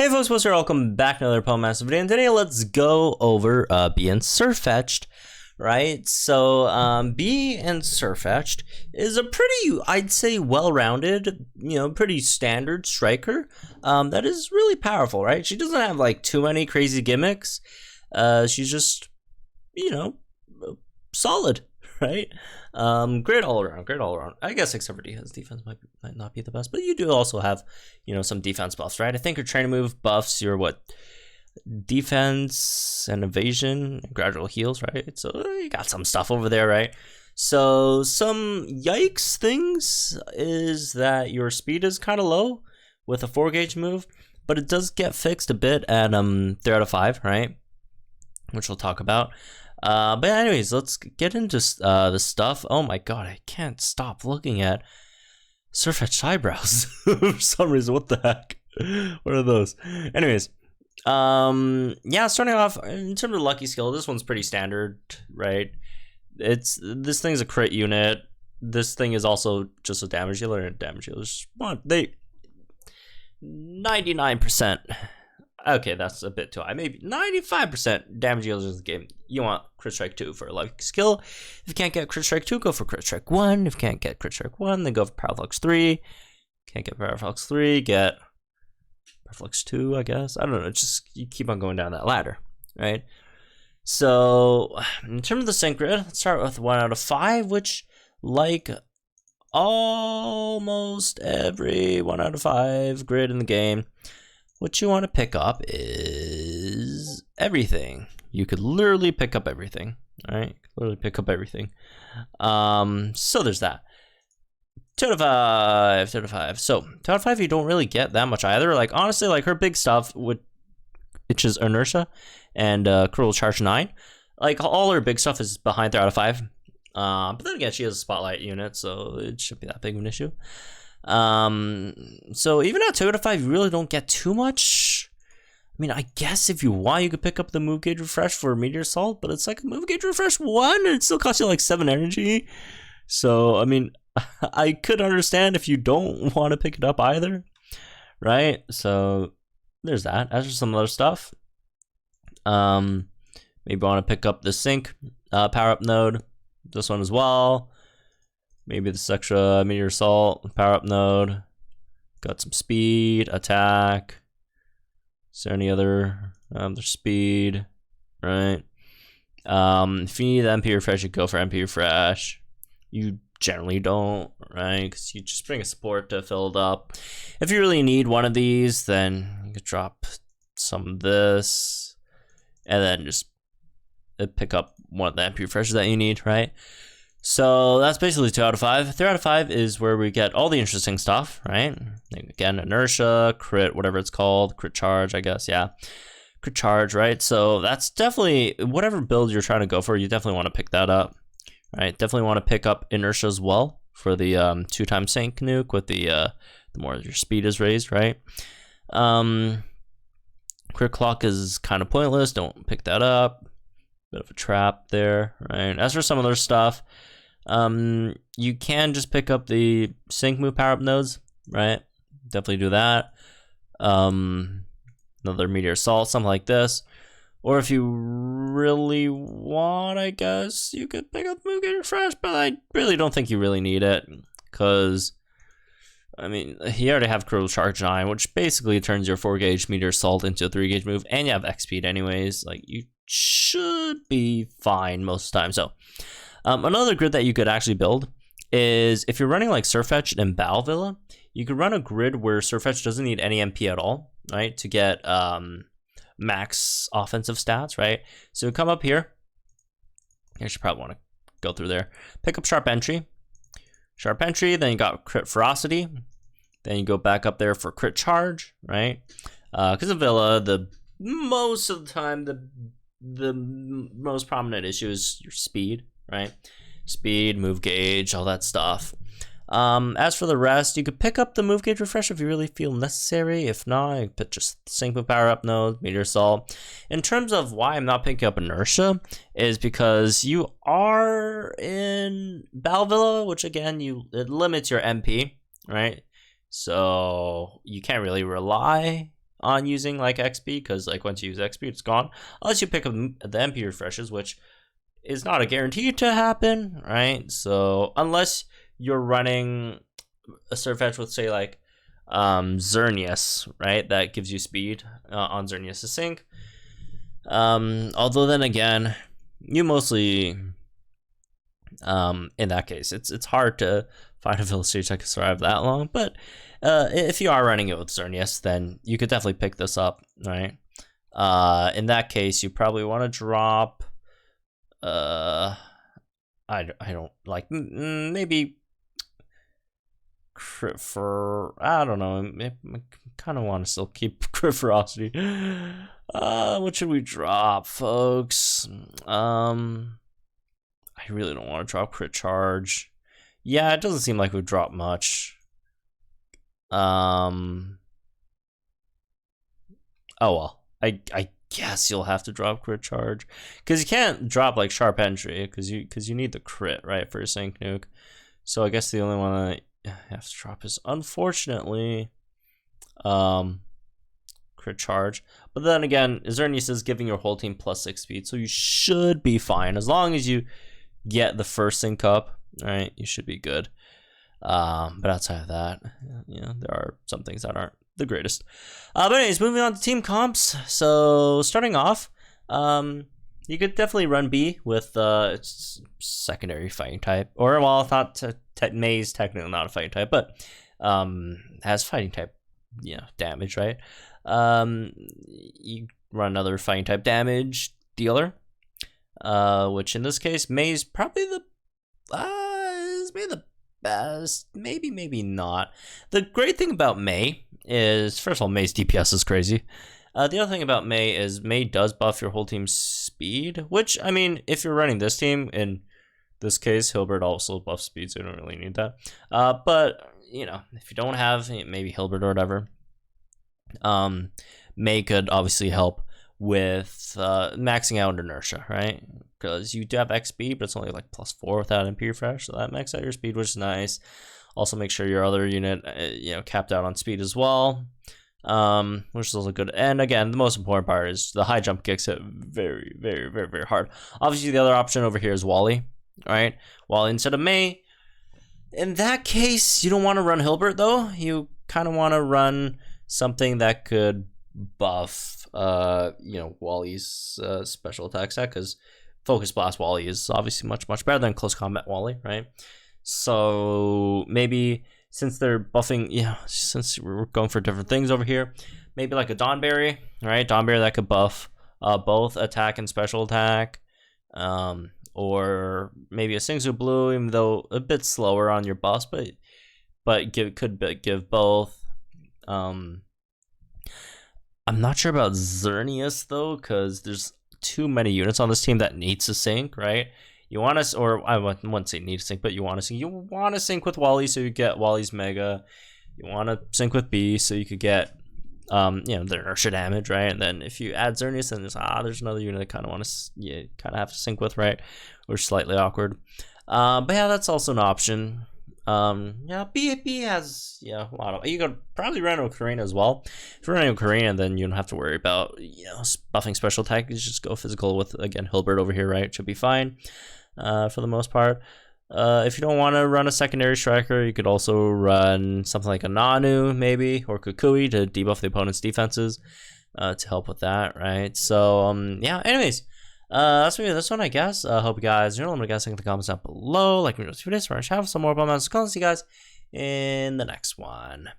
Hey folks, what's up? Welcome back to another Pokemon Master video, and today let's go over Bea Sirfetch'd, right? So, Bea Sirfetch'd is a pretty, I'd say, well-rounded, pretty standard striker that is really powerful, right? She doesn't have, like, too many crazy gimmicks. She's just, solid, right? Great all around. I guess except for defense. Defense might not be the best, but you do also have, some defense buffs, right? I think your training move buffs your defense and evasion and gradual heals, right? So you got some stuff over there, right? So some yikes things is that your speed is kind of low with a 4-gauge move, but it does get fixed a bit at 3 out of 5, right? Which we'll talk about. But anyways, let's get into the stuff. Oh my god, I can't stop looking at Sirfetch'd eyebrows for some reason. What the heck? What are those? Anyways, yeah, starting off in terms of lucky skill, this one's pretty standard, right? This thing's a crit unit. This thing is also just a damage dealer, and damage dealers they 99%. Okay, that's a bit too high. Maybe 95% damage dealers in the game. You want Crit Strike 2 for a lucky skill. If you can't get Crit Strike 2, go for Crit Strike 1. If you can't get Crit Strike 1, then go for Power Flux 3. Can't get Power Flux 3, get Power Flux 2, I guess. I don't know, just you keep on going down that ladder, right? So, in terms of the sync grid, let's start with 1 out of 5, which, like almost every 1 out of 5 grid in the game, what you want to pick up is everything. You could literally pick up everything, all right? Literally pick up everything. So there's that. 2 out of 5, 2 out of 5. So 2 out of 5, you don't really get that much either. Like, honestly, like her big stuff, which is Inertia and Cruel Charge 9. Like, all her big stuff is behind 3 out of 5. But then again, she has a Spotlight unit, so it shouldn't be that big of an issue. So even at 2 out of 5, you really don't get too much. I mean, I guess if you want, you could pick up the Move Gauge Refresh for Meteor Assault, but it's like a Move Gauge Refresh 1, and it still costs you like 7 energy. So, I mean, I could understand if you don't want to pick it up either, right? So, there's that. As for some other stuff, maybe want to pick up the Sync power-up node, this one as well. Maybe this extra Meteor Assault power-up node. Got some speed, attack. Is there any other? There's speed, right? If you need the MP Refresh, you go for MP Refresh. You generally don't, right? Because you just bring a support to fill it up. If you really need one of these, then you could drop some of this, and then just pick up one of the MP Refreshes that you need, right? So that's basically 2 out of 5. 3 out of 5 is where we get all the interesting stuff, right? Again, Inertia, Crit, whatever it's called, Crit Charge, I guess, yeah. Crit Charge, right? So that's definitely, whatever build you're trying to go for, you definitely want to pick that up, right? Definitely want to pick up Inertia as well for the 2x sync nuke with the more your speed is raised, right? Crit Clock is kind of pointless, don't pick that up. Bit of a trap there, right? As for some other stuff, you can just pick up the sync move power up nodes, right? Definitely do that. Another Meteor Assault, something like this. Or if you really want, I guess you could pick up Move Gauge Refresh, but I really don't think you really need it, because I mean, you already have Cruel Charge 9, which basically turns your 4-gauge Meteor Assault into a 3-gauge move, and you have X speed anyways. Like, you should be fine most of the time. So, another grid that you could actually build is if you're running like Sirfetch'd and Balvilla, you could run a grid where Sirfetch'd doesn't need any MP at all, right, to get max offensive stats, right? So come up here. You should probably want to go through there. Pick up Sharp Entry. Sharp Entry, then you got Crit Ferocity. Then you go back up there for Crit Charge, right? Because of Villa, most of the time, the most prominent issue is your speed, right? Speed, move gauge, all that stuff. As for the rest, you could pick up the Move Gauge Refresh if you really feel necessary. If not, you could just Sync with Power Up node, Meteor Assault. In terms of why I'm not picking up Inertia, is because you are in Balvilla, which again, it limits your MP, right? So you can't really rely on using like XP, because like once you use XP, it's gone. Unless you pick up the MP refreshes, which is not a guarantee to happen, right? So unless you're running a Sirfetch'd with say like Xerneas, right? That gives you speed on Xerneas' sync. Although then again, you mostly in that case, it's hard to find a village stage that can survive that long. But if you are running it with Xerneas, then you could definitely pick this up, right? In that case, you probably want to drop. I don't like maybe crit for, I don't know. I kind of want to still keep crit ferocity. What should we drop, folks? I really don't want to drop crit charge. Yeah, it doesn't seem like we've dropped much. Oh well, I guess you'll have to drop crit charge, because you can't drop like sharp entry, because you need the crit, right, for a sync nuke. So I guess the only one that you have to drop is, unfortunately, crit charge. But then again, Xerneas is giving your whole team +6 speed, so you should be fine as long as you get the first sync up, right? You should be good. But outside of that, you know, there are some things that aren't the greatest. But anyways, moving on to team comps. So starting off, you could definitely run B with its secondary fighting type, or well, it's not May's technically not a fighting type, but has fighting type, you know, damage, right? You run another fighting type damage dealer, which in this case, May's probably the best, maybe not. The great thing about May is, first of all, May's DPS is crazy. The other thing about May is May does buff your whole team's speed, which, I mean, if you're running this team, in this case, Hilbert also buffs speed, so you don't really need that. But, you know, if you don't have maybe Hilbert or whatever, May could obviously help with maxing out inertia, right? Because you do have XP, but it's only like +4 without MP refresh, so that maxes out your speed, which is nice. Also, make sure your other unit, you know, capped out on speed as well, which is also good. And again, the most important part is the high jump kicks it very, very, very, very hard. Obviously, the other option over here is Wally, right? Wally instead of May. In that case, you don't want to run Hilbert though. You kind of want to run something that could buff, you know, Wally's special attack set, because Focus Blast Wally is obviously much better than Close Combat Wally, right? So maybe since they're buffing, yeah, since we're going for different things over here, maybe like a Dawnberry, right? Dawnberry that could buff both attack and special attack, or maybe a Singsu Blue, even though a bit slower on your buffs, but could give both. I'm not sure about Xerneas though, because there's too many units on this team that needs to sync, right? You want to, or I wouldn't say need to sync, but you want to sync. You want to sync with Wally so you get Wally's Mega. You want to sync with B so you could get, you know, the inertia damage, right? And then if you add Xerneas, then there's another unit that kind of want to, you kind of have to sync with, right? Which is slightly awkward. But yeah, that's also an option. Yeah, B has, yeah, a lot of, you could probably run Ocarina as well. If you're running Ocarina, then you don't have to worry about, you know, buffing special attack. You just go physical with, again, Hilbert over here, right? It should be fine, for the most part. If you don't want to run a secondary striker, you could also run something like a Nanu, maybe, or Kukui to debuff the opponent's defenses, to help with that, right? So, yeah, anyways, that's me with this one, I guess. Hope you guys, let me guys think in the comments down below. Like me, videos, have some more about my. See you guys in the next one.